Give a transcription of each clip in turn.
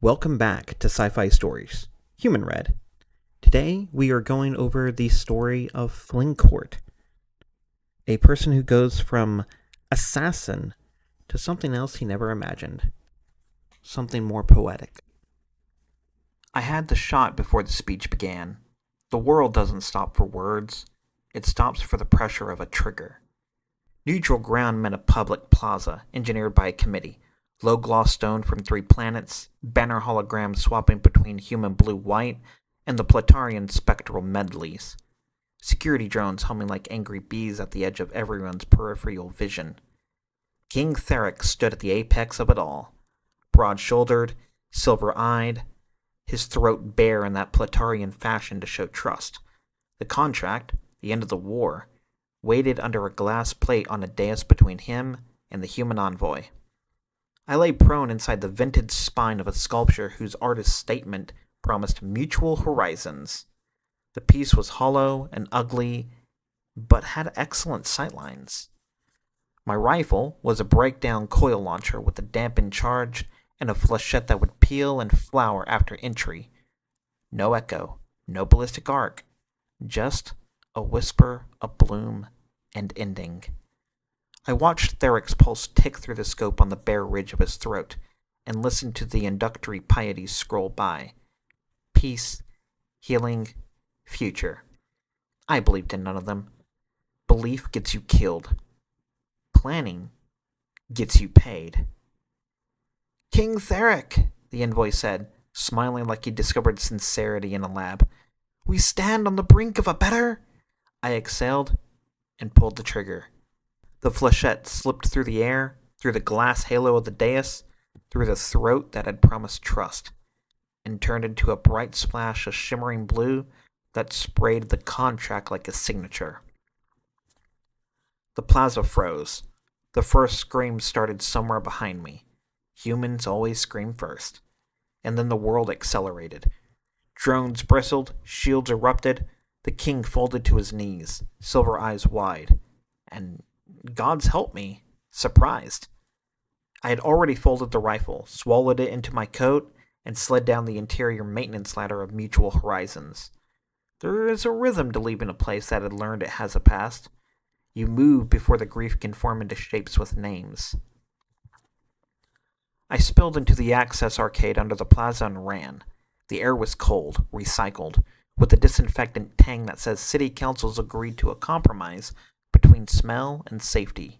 Welcome back to Sci-Fi Stories, Human Red. Today we are going over the story of Flynn Kort, a person who goes from assassin to something else he never imagined, something more poetic. I had the shot before the speech began. The world doesn't stop for words, it stops for the pressure of a trigger. Neutral ground meant a public plaza engineered by a committee. Low-gloss stone from 3 planets, banner holograms swapping between human blue-white and the Platarian spectral medleys. Security drones humming like angry bees at the edge of everyone's peripheral vision. King Theric stood at the apex of it all. Broad-shouldered, silver-eyed, his throat bare in that Platarian fashion to show trust. The contract, the end of the war, waited under a glass plate on a dais between him and the human envoy. I lay prone inside the vintage spine of a sculpture whose artist's statement promised mutual horizons. The piece was hollow and ugly, but had excellent sightlines. My rifle was a breakdown coil launcher with a dampened charge and a flechette that would peel and flower after entry. No echo, no ballistic arc, just a whisper, a bloom, and ending. I watched Theric's pulse tick through the scope on the bare ridge of his throat, and listened to the inductory pieties scroll by. Peace, healing, future. I believed in none of them. Belief gets you killed. Planning gets you paid. "King Theric," the envoy said, smiling like he'd discovered sincerity in a lab. "We stand on the brink of a better—" I exhaled and pulled the trigger. The flechette slipped through the air, through the glass halo of the dais, through the throat that had promised trust, and turned into a bright splash of shimmering blue that sprayed the contract like a signature. The plaza froze. The first scream started somewhere behind me. Humans always scream first. And then the world accelerated. Drones bristled, shields erupted, the king folded to his knees, silver eyes wide, and God's help me, surprised. I had already folded the rifle, swallowed it into my coat, and slid down the interior maintenance ladder of Mutual Horizons. There is a rhythm to leaving a place that had learned it has a past. You move before the grief can form into shapes with names. I spilled into the access arcade under the plaza and ran. The air was cold, recycled, with the disinfectant tang that says city councils agreed to a compromise between smell and safety.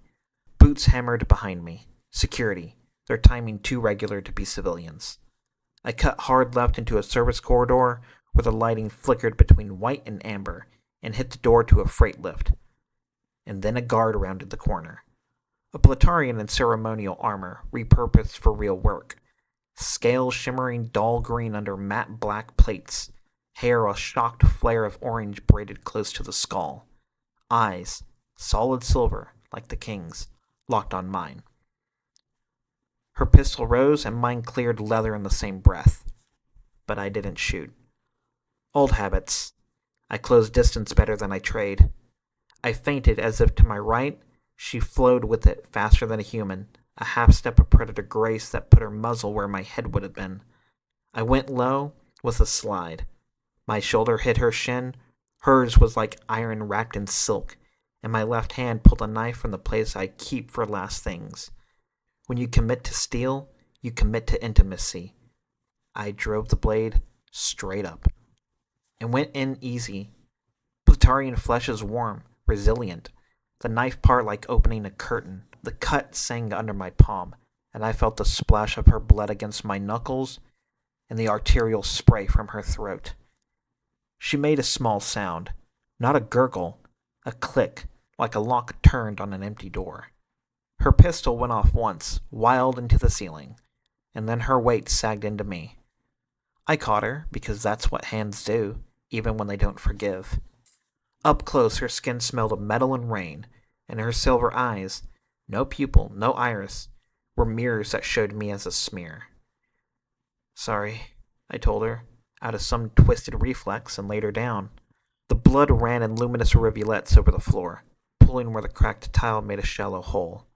Boots hammered behind me. Security, their timing too regular to be civilians. I cut hard left into a service corridor where the lighting flickered between white and amber and hit the door to a freight lift. And then a guard rounded the corner. A Platarian in ceremonial armor, repurposed for real work. Scales shimmering dull green under matte black plates. Hair a shocked flare of orange braided close to the skull. Eyes, solid silver, like the king's, locked on mine. Her pistol rose and mine cleared leather in the same breath. But I didn't shoot. Old habits. I closed distance better than I trade. I feinted as if to my right, she flowed with it faster than a human, a half-step of predator grace that put her muzzle where my head would have been. I went low with a slide. My shoulder hit her shin, hers was like iron wrapped in silk, and my left hand pulled a knife from the place I keep for last things. When you commit to steel, you commit to intimacy. I drove the blade straight up, and went in easy. Platarian flesh is warm, resilient. The knife part like opening a curtain. The cut sang under my palm, and I felt the splash of her blood against my knuckles and the arterial spray from her throat. She made a small sound, not a gurgle, a click, like a lock turned on an empty door. Her pistol went off once, wild into the ceiling, and then her weight sagged into me. I caught her, because that's what hands do, even when they don't forgive. Up close, her skin smelled of metal and rain, and her silver eyes, no pupil, no iris, were mirrors that showed me as a smear. "Sorry," I told her, out of some twisted reflex, and laid her down. The blood ran in luminous rivulets over the floor, pooling where the cracked tile made a shallow hole.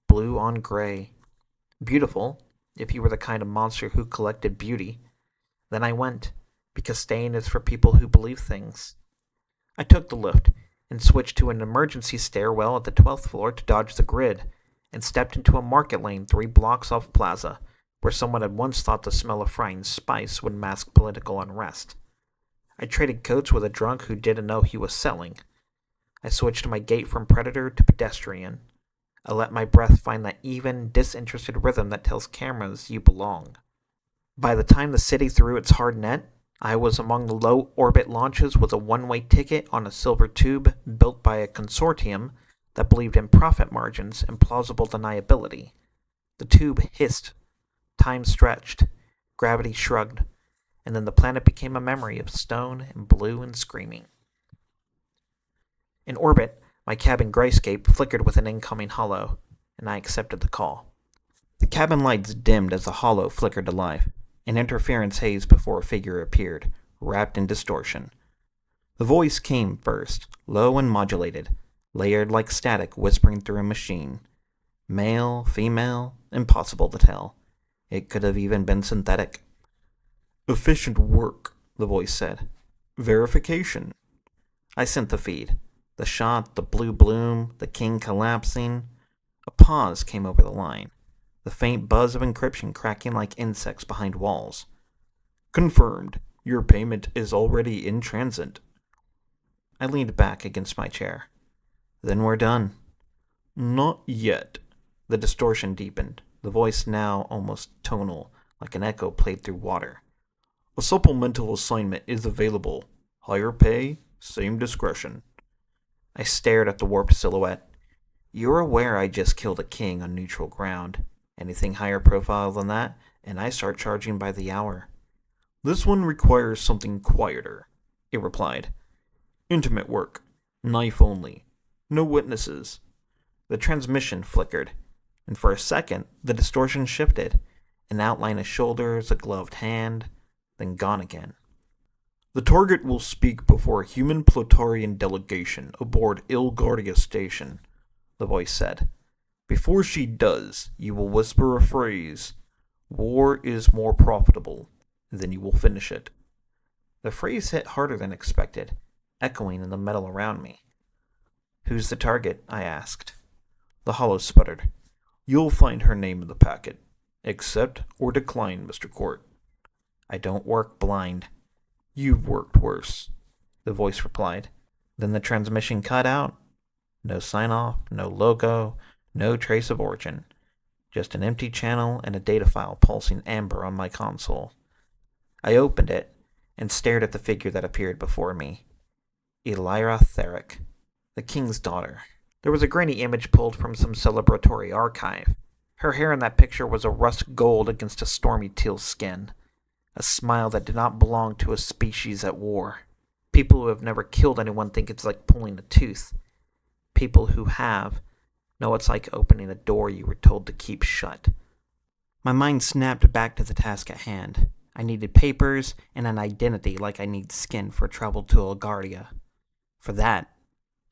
Blue on gray. Beautiful, if you were the kind of monster who collected beauty. Then I went, because staying is for people who believe things. I took the lift and switched to an emergency stairwell at the 12th floor to dodge the grid, and stepped into a market lane 3 blocks off Plaza, where someone had once thought the smell of frying spice would mask political unrest. I traded coats with a drunk who didn't know he was selling. I switched my gait from predator to pedestrian. I let my breath find that even, disinterested rhythm that tells cameras you belong. By the time the city threw its hard net, I was among the low-orbit launches with a one-way ticket on a silver tube built by a consortium that believed in profit margins and plausible deniability. The tube hissed, time stretched, gravity shrugged, and then the planet became a memory of stone and blue and screaming. In orbit, my cabin grayscape flickered with an incoming holo, and I accepted the call. The cabin lights dimmed as the holo flickered to life. An interference haze before a figure appeared, wrapped in distortion. The voice came first, low and modulated, layered like static whispering through a machine. Male, female, impossible to tell. It could have even been synthetic. "Efficient work," the voice said. "Verification." I sent the feed. The shot, the blue bloom, the king collapsing. A pause came over the line. The faint buzz of encryption cracking like insects behind walls. "Confirmed. Your payment is already in transit." I leaned back against my chair. "Then we're done." "Not yet." The distortion deepened, the voice now almost tonal, like an echo played through water. "A supplemental assignment is available. Higher pay, same discretion." I stared at the warped silhouette. "You're aware I just killed a king on neutral ground. Anything higher profile than that, and I start charging by the hour." "This one requires something quieter," it replied. "Intimate work. Knife only. No witnesses." The transmission flickered, and for a second the distortion shifted, an outline of shoulders, a gloved hand, then gone again. "The target will speak before a human Plutarian delegation aboard Ilgardia Station," the voice said. "Before she does, you will whisper a phrase. War is more profitable. Then you will finish it." The phrase hit harder than expected, echoing in the metal around me. "Who's the target?" I asked. The holo sputtered. "You'll find her name in the packet. Accept or decline, Mr. Kort." "I don't work blind." "You've worked worse," the voice replied. Then the transmission cut out. No sign-off, no logo, no trace of origin. Just an empty channel and a data file pulsing amber on my console. I opened it and stared at the figure that appeared before me. Elira Theric, the king's daughter. There was a grainy image pulled from some celebratory archive. Her hair in that picture was a rust gold against a stormy teal skin. A smile that did not belong to a species at war. People who have never killed anyone think it's like pulling a tooth. People who have know it's like opening a door you were told to keep shut. My mind snapped back to the task at hand. I needed papers and an identity like I need skin for travel to Elgardia. For that,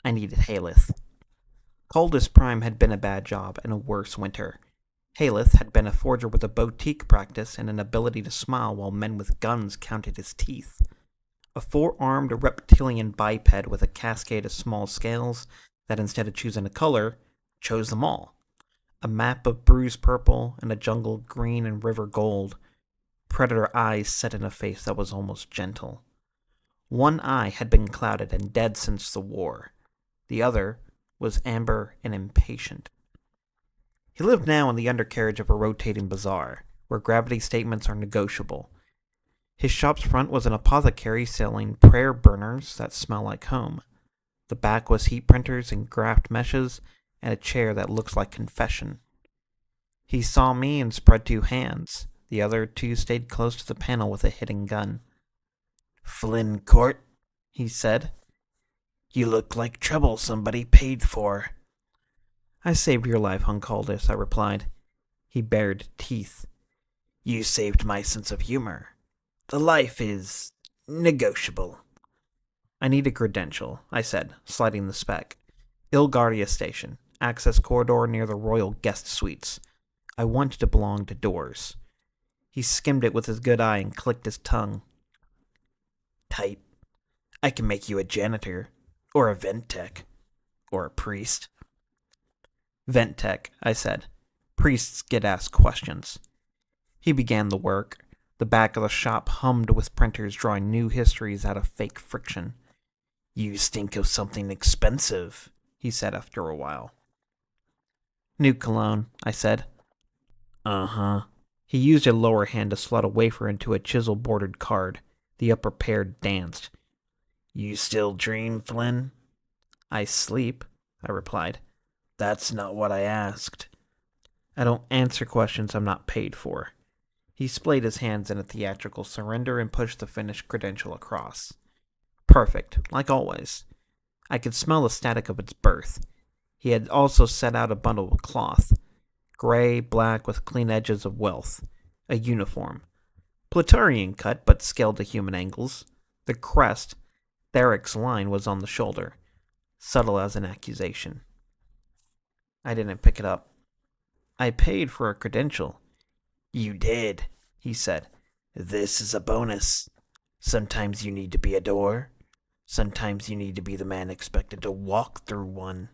I needed Haleth. Coldest Prime had been a bad job and a worse winter. Haleth had been a forger with a boutique practice and an ability to smile while men with guns counted his teeth. A 4-armed reptilian biped with a cascade of small scales that instead of choosing a color, chose them all. A map of bruised purple and a jungle green and river gold. Predator eyes set in a face that was almost gentle. One eye had been clouded and dead since the war. The other was amber and impatient. He lived now in the undercarriage of a rotating bazaar, where gravity statements are negotiable. His shop's front was an apothecary selling prayer burners that smell like home. The back was heat printers and graft meshes, and a chair that looks like confession. He saw me and spread 2 hands. The other 2 stayed close to the panel with a hidden gun. "Flynn Kort," he said. "You look like trouble somebody paid for." "I saved your life, Huncaldus," I replied. He bared teeth. "You saved my sense of humor. The life is negotiable." "I need a credential," I said, sliding the spec. "Ilgardia Station, access corridor near the royal guest suites. I wanted to belong to doors. He skimmed it with his good eye and clicked his tongue. Tight. I can make you a janitor, or a vent tech, or a priest. Vent tech, I said. Priests get asked questions. He began the work. The back of the shop hummed with printers drawing new histories out of fake friction. You stink of something expensive, he said after a while. New cologne, I said. Uh-huh. He used a lower hand to slot a wafer into a chisel-bordered card. The upper pair danced. You still dream, Flynn? I sleep, I replied. That's not what I asked. I don't answer questions I'm not paid for. He splayed his hands in a theatrical surrender and pushed the finished credential across. Perfect, like always. I could smell the static of its birth. He had also set out a bundle of cloth. Gray, black, with clean edges of wealth. A uniform. Platarian cut, but scaled to human angles. The crest, Therick's line, was on the shoulder. Subtle as an accusation. I didn't pick it up. I paid for a credential. You did, he said. This is a bonus. Sometimes you need to be a door. Sometimes you need to be the man expected to walk through one.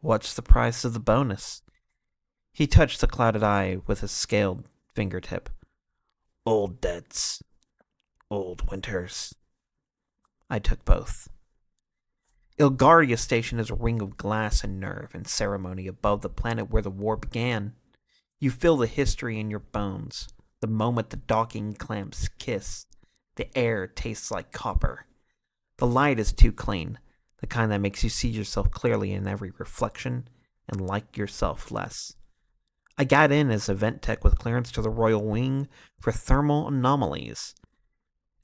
What's the price of the bonus? He touched the clouded eye with his scaled fingertip. Old debts. Old winters. I took both. Ilgaria Station is a ring of glass and nerve and ceremony above the planet where the war began. You feel the history in your bones. The moment the docking clamps kiss, the air tastes like copper. The light is too clean, the kind that makes you see yourself clearly in every reflection and like yourself less. I got in as a vent tech with clearance to the Royal Wing for thermal anomalies.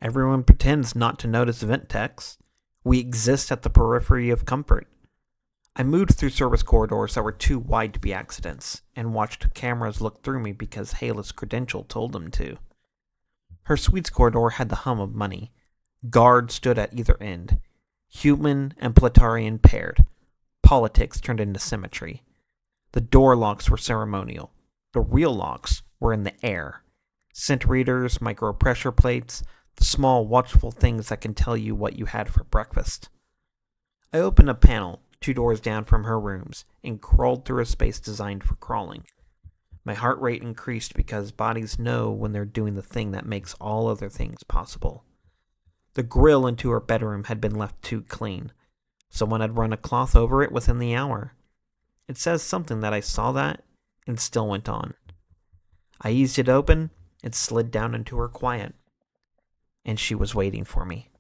Everyone pretends not to notice vent techs. We exist at the periphery of comfort. I moved through service corridors that were too wide to be accidents, and watched cameras look through me because Hayla's credential told them to. Her suites corridor had the hum of money. Guards stood at either end. Human and Platarian paired. Politics turned into symmetry. The door locks were ceremonial. The real locks were in the air. Scent readers, micro-pressure plates, the small watchful things that can tell you what you had for breakfast. I opened a panel 2 doors down from her rooms and crawled through a space designed for crawling. My heart rate increased because bodies know when they're doing the thing that makes all other things possible. The grill into her bedroom had been left too clean. Someone had run a cloth over it within the hour. It says something that I saw that and still went on. I eased it open and slid down into her quiet. And she was waiting for me.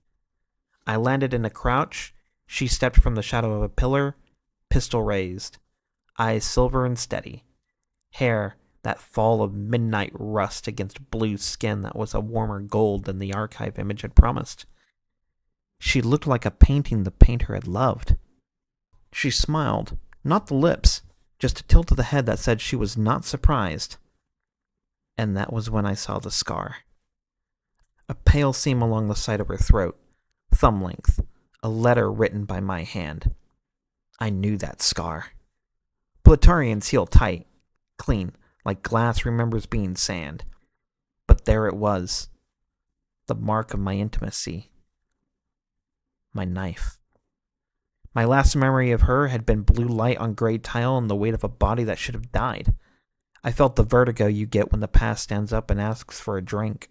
I landed in a crouch. She stepped from the shadow of a pillar, pistol raised, eyes silver and steady, hair that fall of midnight rust against blue skin that was a warmer gold than the archive image had promised. She looked like a painting the painter had loved. She smiled, not the lips, just a tilt of the head that said she was not surprised. And that was when I saw the scar. A pale seam along the side of her throat, thumb length, a letter written by my hand. I knew that scar. Platarians heal tight, clean, like glass remembers being sand. But there it was, the mark of my intimacy. My knife. My last memory of her had been blue light on gray tile and the weight of a body that should have died. I felt the vertigo you get when the past stands up and asks for a drink.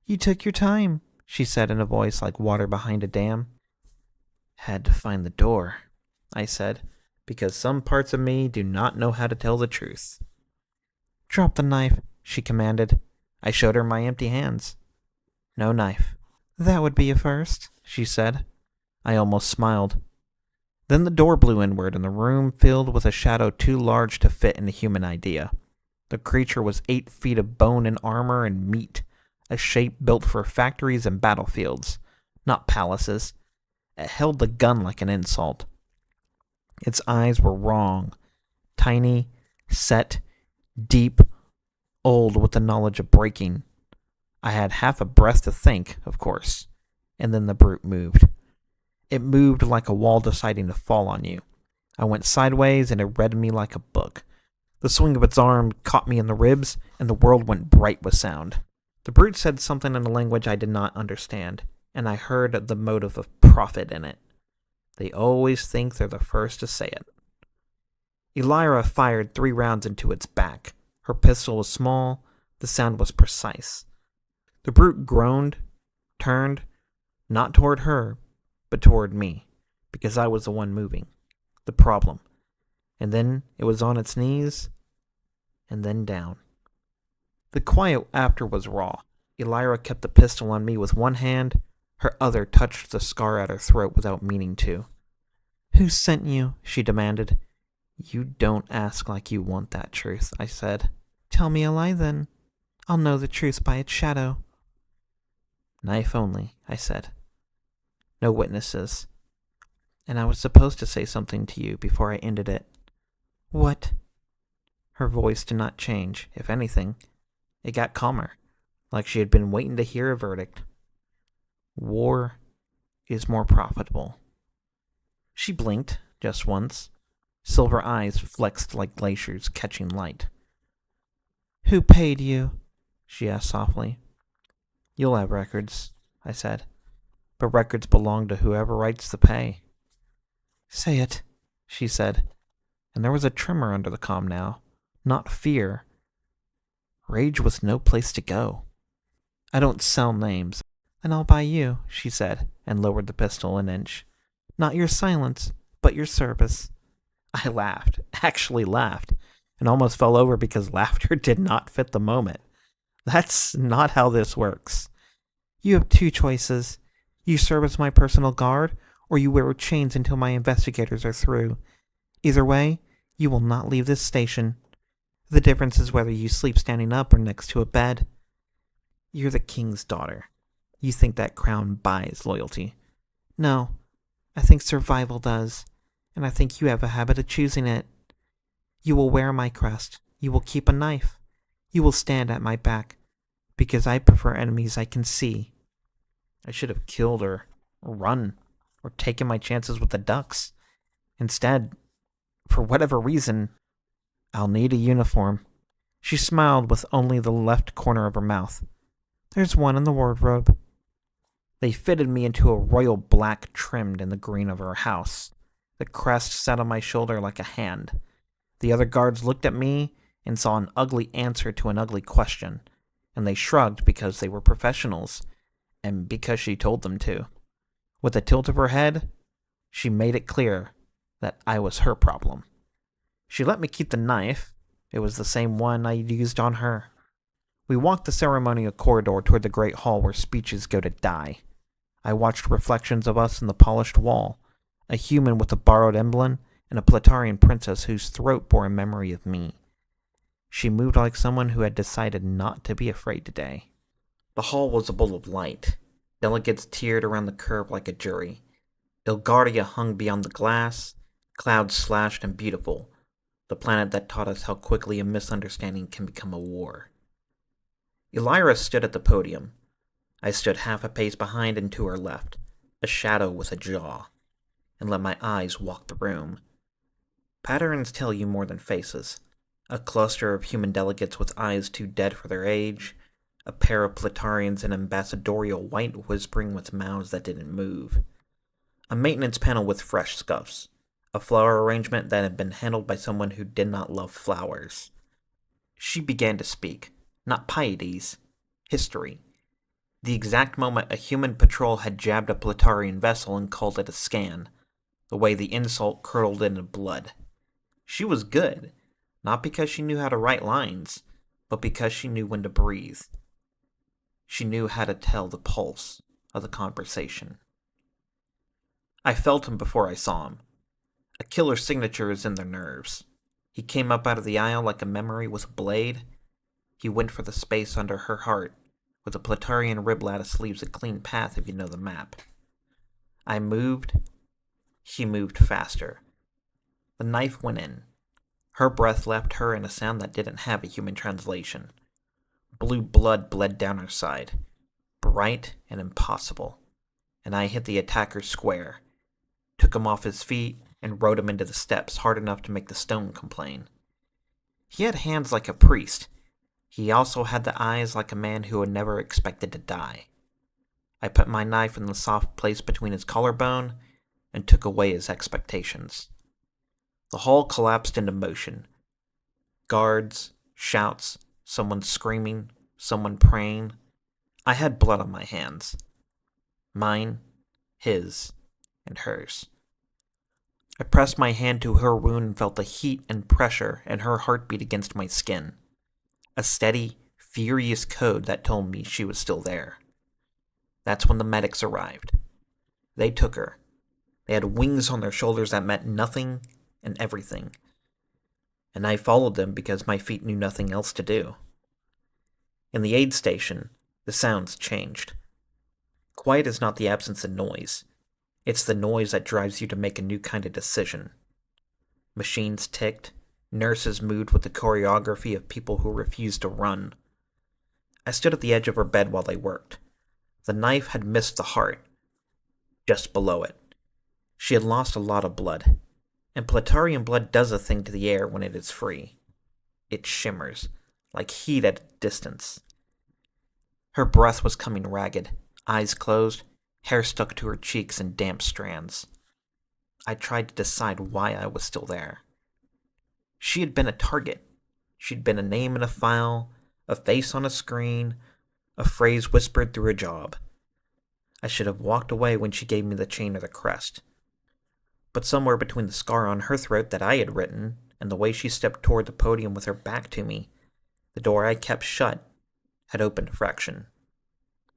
You took your time, she said in a voice like water behind a dam. Had to find the door, I said, because some parts of me do not know how to tell the truth. Drop the knife, she commanded. I showed her my empty hands. No knife. That would be a first, she said. I almost smiled. Then the door blew inward and the room filled with a shadow too large to fit in a human idea. The creature was 8 feet of bone and armor and meat, a shape built for factories and battlefields, not palaces. It held the gun like an insult. Its eyes were wrong, tiny, set, deep, old with the knowledge of breaking. I had half a breath to think, of course, and then the brute moved. It moved like a wall deciding to fall on you. I went sideways and it read me like a book. The swing of its arm caught me in the ribs, and the world went bright with sound. The brute said something in a language I did not understand, and I heard the motive of profit in it. They always think they're the first to say it. Elira fired 3 rounds into its back. Her pistol was small, the sound was precise. The brute groaned, turned, not toward her, but toward me, because I was the one moving, the problem. And then it was on its knees, and then down. The quiet after was raw. Elira kept the pistol on me with one hand, her other touched the scar at her throat without meaning to. "Who sent you?" she demanded. "You don't ask like you want that truth," I said. "Tell me a lie then. I'll know the truth by its shadow." "Knife only," I said. "No witnesses. And I was supposed to say something to you before I ended it." "What?" Her voice did not change. If anything, it got calmer, like she had been waiting to hear a verdict. "War is more profitable." She blinked, just once. Silver eyes flexed like glaciers catching light. "Who paid you?" she asked softly. "You'll have records," I said. "But records belong to whoever writes the pay." "Say it," she said, and there was a tremor under the calm now. Not fear. Rage was no place to go. "I don't sell names." "Then I'll buy you," she said, and lowered the pistol an inch. "Not your silence, but your service." I laughed, actually laughed, and almost fell over because laughter did not fit the moment. That's not how this works. "You have 2 choices. You serve as my personal guard, or you wear chains until my investigators are through. Either way, you will not leave this station. The difference is whether you sleep standing up or next to a bed. You're the king's daughter. You think that crown buys loyalty. No, I think survival does, and I think you have a habit of choosing it. You will wear my crest. You will keep a knife. You will stand at my back, because I prefer enemies I can see." I should have killed her, or run, or taken my chances with the ducks. Instead, for whatever reason, "I'll need a uniform." She smiled with only the left corner of her mouth. "There's one in the wardrobe." They fitted me into a royal black trimmed in the green of her house. The crest sat on my shoulder like a hand. The other guards looked at me and saw an ugly answer to an ugly question, and they shrugged because they were professionals, and because she told them to. With a tilt of her head, she made it clear that I was her problem. She let me keep the knife. It was the same one I used on her. We walked the ceremonial corridor toward the great hall where speeches go to die. I watched reflections of us in the polished wall, a human with a borrowed emblem, and a Platarian princess whose throat bore a memory of me. She moved like someone who had decided not to be afraid today. The hall was a bowl of light. Delegates tiered around the curve like a jury. Ilgardia hung beyond the glass, clouds slashed and beautiful, the planet that taught us how quickly a misunderstanding can become a war. Elira stood at the podium. I stood half a pace behind and to her left, a shadow with a jaw, and let my eyes walk the room. Patterns tell you more than faces. A cluster of human delegates with eyes too dead for their age, a pair of Platarians in ambassadorial white whispering with mouths that didn't move. A maintenance panel with fresh scuffs, a flower arrangement that had been handled by someone who did not love flowers. She began to speak, not pieties, history. The exact moment a human patrol had jabbed a Platarian vessel and called it a scan, the way the insult curdled into blood. She was good, not because she knew how to write lines, but because she knew when to breathe. She knew how to tell the pulse of the conversation. I felt him before I saw him. A killer's signature is in their nerves. He came up out of the aisle like a memory with a blade. He went for the space under her heart, with a Platarian rib lattice leaves a clean path if you know the map. I moved. He moved faster. The knife went in. Her breath left her in a sound that didn't have a human translation. Blue blood bled down her side, bright and impossible, and I hit the attacker square, took him off his feet, and rode him into the steps hard enough to make the stone complain. He had hands like a priest. He also had the eyes like a man who had never expected to die. I put my knife in the soft place between his collarbone and took away his expectations. The hall collapsed into motion. Guards, shouts, someone screaming, someone praying. I had blood on my hands. Mine, his, and hers. I pressed my hand to her wound and felt the heat and pressure and her heartbeat against my skin. A steady, furious code that told me she was still there. That's when the medics arrived. They took her. They had wings on their shoulders that meant nothing and everything. And I followed them because my feet knew nothing else to do. In the aid station, the sounds changed. Quiet is not the absence of noise. It's the noise that drives you to make a new kind of decision. Machines ticked. Nurses moved with the choreography of people who refused to run. I stood at the edge of her bed while they worked. The knife had missed the heart, just below it. She had lost a lot of blood, and Platarian blood does a thing to the air when it is free. It shimmers, like heat at a distance. Her breath was coming ragged, eyes closed, hair stuck to her cheeks in damp strands. I tried to decide why I was still there. She had been a target. She'd been a name in a file, a face on a screen, a phrase whispered through a job. I should have walked away when she gave me the chain or the crest. But somewhere between the scar on her throat that I had written and the way she stepped toward the podium with her back to me, the door I kept shut had opened a fraction,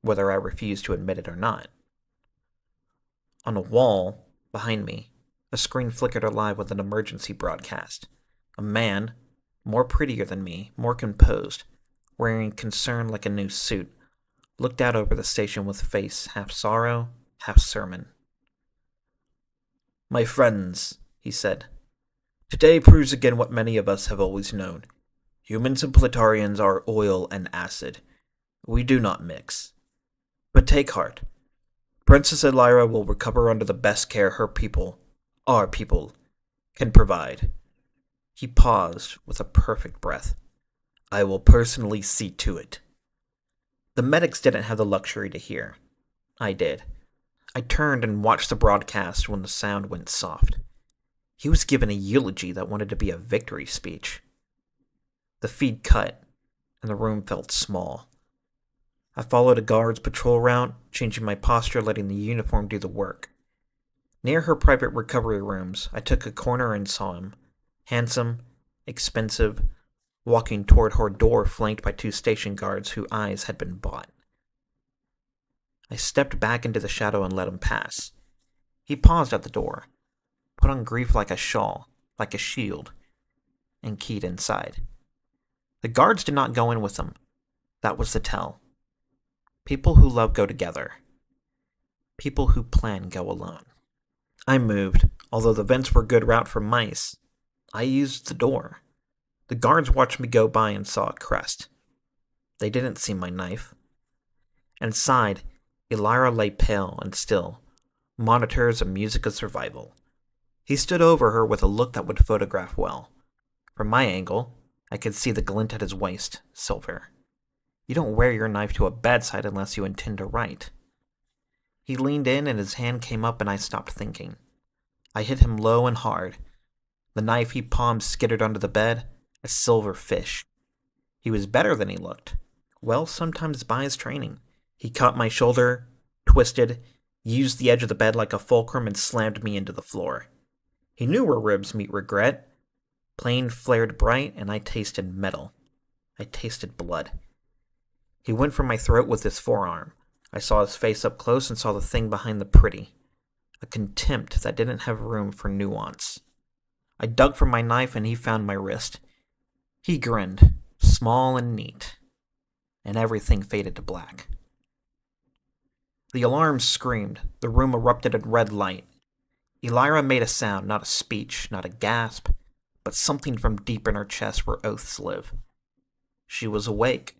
whether I refused to admit it or not. On a wall, behind me, a screen flickered alive with an emergency broadcast. A man, more prettier than me, more composed, wearing concern like a new suit, looked out over the station with a face half sorrow, half sermon. "My friends," he said, "today proves again what many of us have always known. Humans and Platarians are oil and acid. We do not mix. But take heart. Princess Elira will recover under the best care her people, our people, can provide." He paused with a perfect breath. "I will personally see to it." The medics didn't have the luxury to hear. I did. I turned and watched the broadcast when the sound went soft. He was given a eulogy that wanted to be a victory speech. The feed cut, and the room felt small. I followed a guard's patrol route, changing my posture, letting the uniform do the work. Near her private recovery rooms, I took a corner and saw him. Handsome, expensive, walking toward her door flanked by two station guards whose eyes had been bought. I stepped back into the shadow and let him pass. He paused at the door, put on grief like a shawl, like a shield, and keyed inside. The guards did not go in with him. That was the tell. People who love go together. People who plan go alone. I moved, although the vents were a good route for mice. I used the door. The guards watched me go by and saw a crest. They didn't see my knife. Inside, Elira lay pale and still, monitors and music of survival. He stood over her with a look that would photograph well. From my angle, I could see the glint at his waist, silver. You don't wear your knife to a bedside unless you intend to write. He leaned in and his hand came up and I stopped thinking. I hit him low and hard. The knife he palmed skittered under the bed, a silver fish. He was better than he looked. Well, sometimes by his training. He caught my shoulder, twisted, used the edge of the bed like a fulcrum and slammed me into the floor. He knew where ribs meet regret. Plane flared bright and I tasted metal. I tasted blood. He went for my throat with his forearm. I saw his face up close and saw the thing behind the pretty. A contempt that didn't have room for nuance. I dug for my knife and he found my wrist. He grinned, small and neat. And everything faded to black. The alarm screamed. The room erupted in red light. Elira made a sound, not a speech, not a gasp, but something from deep in her chest where oaths live. She was awake.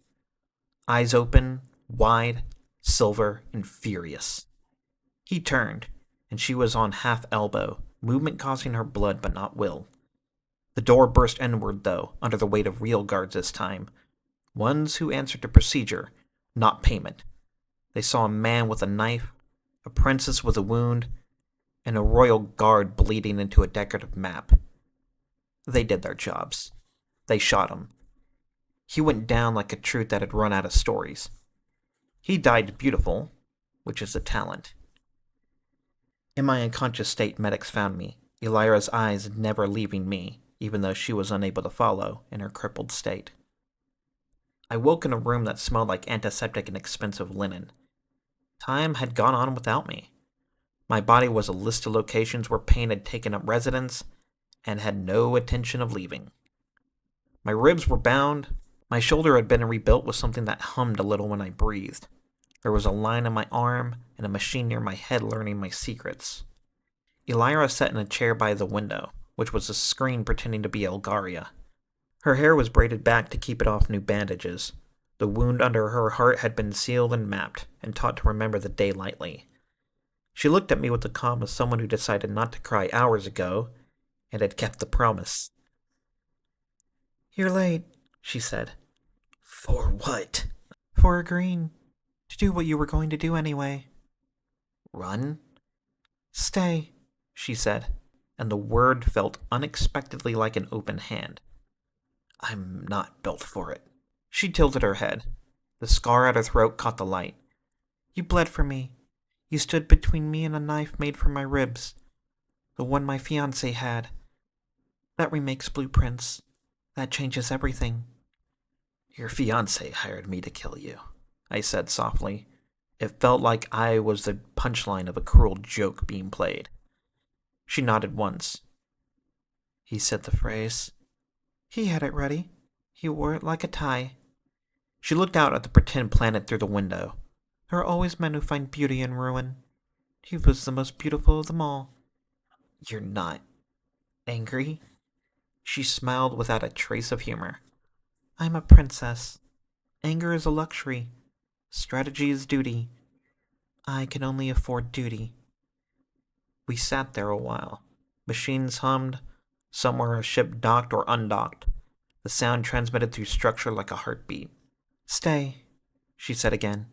Eyes open, wide, silver, and furious. He turned, and she was on half elbow, movement causing her blood but not will. The door burst inward, though, under the weight of real guards this time. Ones who answered to procedure, not payment. They saw a man with a knife, a princess with a wound, and a royal guard bleeding into a decorative map. They did their jobs. They shot him. He went down like a truth that had run out of stories. He died beautiful, which is a talent. In my unconscious state, medics found me, Elira's eyes never leaving me, even though she was unable to follow in her crippled state. I woke in a room that smelled like antiseptic and expensive linen. Time had gone on without me. My body was a list of locations where pain had taken up residence and had no intention of leaving. My ribs were bound. My shoulder had been rebuilt with something that hummed a little when I breathed. There was a line on my arm and a machine near my head learning my secrets. Elira sat in a chair by the window, which was a screen pretending to be Elgaria. Her hair was braided back to keep it off new bandages. The wound under her heart had been sealed and mapped, and taught to remember the day lightly. She looked at me with the calm of someone who decided not to cry hours ago, and had kept the promise. "You're late," she said. "For what?" "For agreeing to do what you were going to do anyway." "Run?" "Stay," she said, and the word felt unexpectedly like an open hand. "I'm not built for it." She tilted her head. The scar at her throat caught the light. "You bled for me. You stood between me and a knife made from my ribs. The one my fiancé had. That remakes blueprints. That changes everything." "Your fiancé hired me to kill you," I said softly. It felt like I was the punchline of a cruel joke being played. She nodded once. "He said the phrase." "He had it ready. He wore it like a tie." She looked out at the pretend planet through the window. "There are always men who find beauty in ruin. He was the most beautiful of them all." "You're not angry?" She smiled without a trace of humor. "I'm a princess. Anger is a luxury. Strategy is duty. I can only afford duty." We sat there a while. Machines hummed. Somewhere a ship docked or undocked. The sound transmitted through structure like a heartbeat. "Stay," she said again.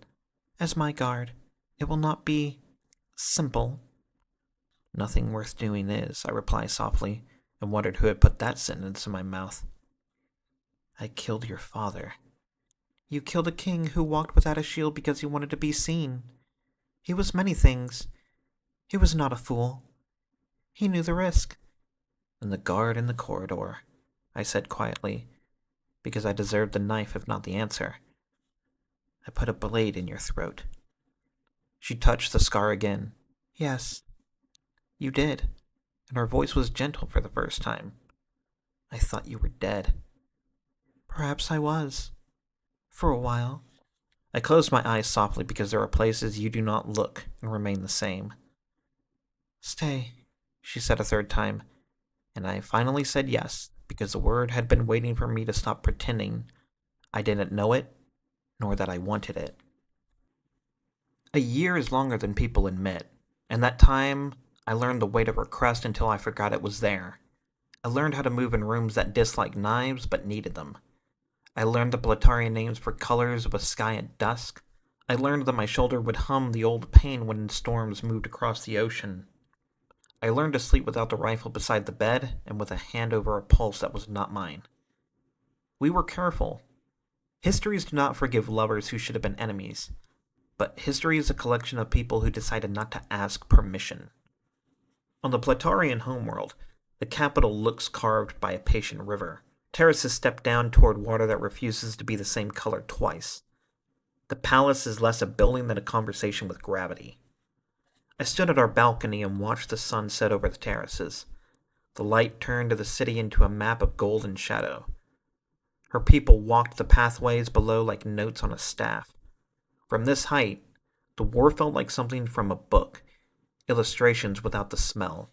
"As my guard. It will not be simple." "Nothing worth doing is," I replied softly, and wondered who had put that sentence in my mouth. "I killed your father." "You killed a king who walked without a shield because he wanted to be seen. He was many things. He was not a fool. He knew the risk." "And the guard in the corridor," I said quietly, because I deserved the knife if not the answer. "I put a blade in your throat." She touched the scar again. "Yes, you did," and her voice was gentle for the first time. "I thought you were dead." "Perhaps I was. For a while." I closed my eyes softly because there are places you do not look and remain the same. "Stay," she said a third time, and I finally said yes because the word had been waiting for me to stop pretending I didn't know it, nor that I wanted it. A year is longer than people admit, and that time I learned the weight of her crust until I forgot it was there. I learned how to move in rooms that disliked knives but needed them. I learned the Platarian names for colors of a sky at dusk. I learned that my shoulder would hum the old pain when storms moved across the ocean. I learned to sleep without the rifle beside the bed and with a hand over a pulse that was not mine. We were careful. Histories do not forgive lovers who should have been enemies, but history is a collection of people who decided not to ask permission. On the Platarian homeworld, the capital looks carved by a patient river. Terraces step down toward water that refuses to be the same color twice. The palace is less a building than a conversation with gravity. I stood at our balcony and watched the sun set over the terraces. The light turned the city into a map of golden shadow. Her people walked the pathways below like notes on a staff. From this height, the war felt like something from a book, illustrations without the smell.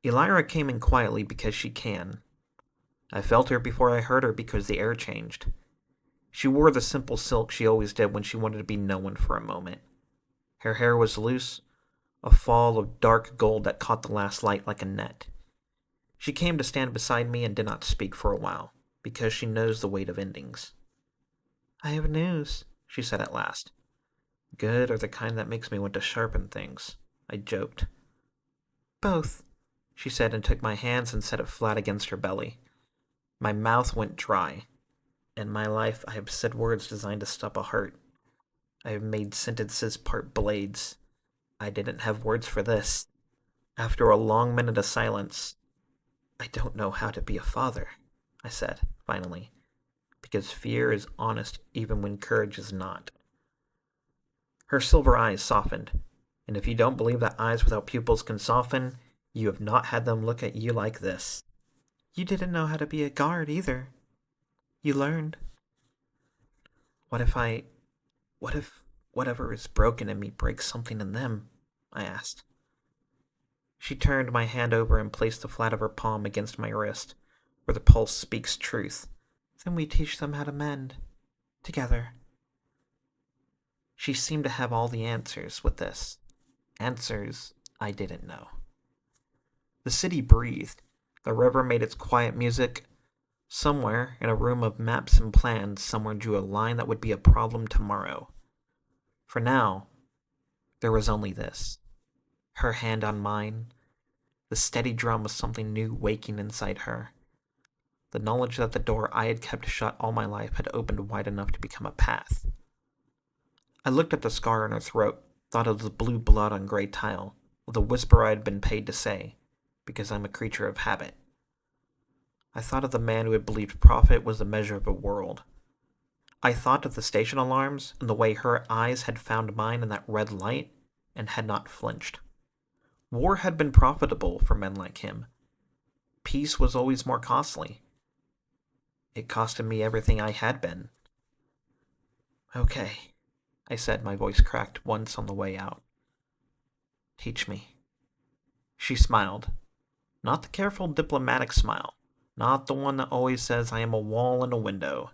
Elira came in quietly because she can. I felt her before I heard her because the air changed. She wore the simple silk she always did when she wanted to be no one for a moment. Her hair was loose, a fall of dark gold that caught the last light like a net. She came to stand beside me and did not speak for a while, because she knows the weight of endings. "I have news," she said at last. "Good, or the kind that makes me want to sharpen things?" I joked. "Both," she said, and took my hands and set it flat against her belly. My mouth went dry. In my life, I have said words designed to stop a heart. I have made sentences part blades. I didn't have words for this. After a long minute of silence, "I don't know how to be a father," I said, finally, because fear is honest even when courage is not. Her silver eyes softened, and if you don't believe that eyes without pupils can soften, you have not had them look at you like this. "You didn't know how to be a guard either. You learned." What if whatever is broken in me breaks something in them?" I asked. She turned my hand over and placed the flat of her palm against my wrist, where the pulse speaks truth. "Then we teach them how to mend. Together." She seemed to have all the answers with this. Answers I didn't know. The city breathed. The river made its quiet music. Somewhere, in a room of maps and plans, someone drew a line that would be a problem tomorrow. For now, there was only this. Her hand on mine. The steady drum of something new waking inside her. The knowledge that the door I had kept shut all my life had opened wide enough to become a path. I looked at the scar on her throat, thought of the blue blood on gray tile, of the whisper I had been paid to say, because I'm a creature of habit. I thought of the man who had believed profit was the measure of a world. I thought of the station alarms and the way her eyes had found mine in that red light and had not flinched. War had been profitable for men like him. Peace was always more costly. It costed me everything I had been. "Okay," I said, my voice cracked once on the way out. "Teach me." She smiled. Not the careful diplomatic smile. Not the one that always says I am a wall and a window.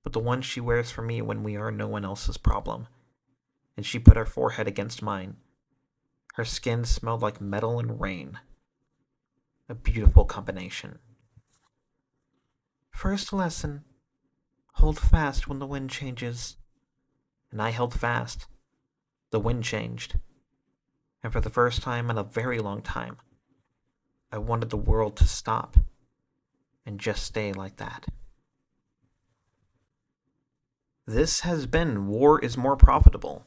But the one she wears for me when we are no one else's problem. And she put her forehead against mine. Her skin smelled like metal and rain. A beautiful combination. "First lesson. Hold fast when the wind changes." And I held fast. The wind changed. And for the first time in a very long time, I wanted the world to stop and just stay like that. This has been War is More Profitable.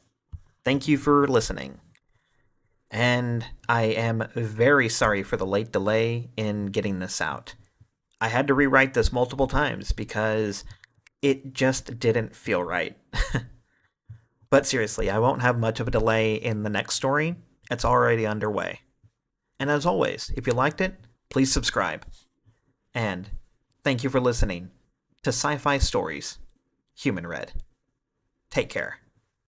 Thank you for listening. And I am very sorry for the late delay in getting this out. I had to rewrite this multiple times because it just didn't feel right. But seriously, I won't have much of a delay in the next story. It's already underway. And as always, if you liked it, please subscribe. And thank you for listening to Sci-Fi Stories, Human Red. Take care.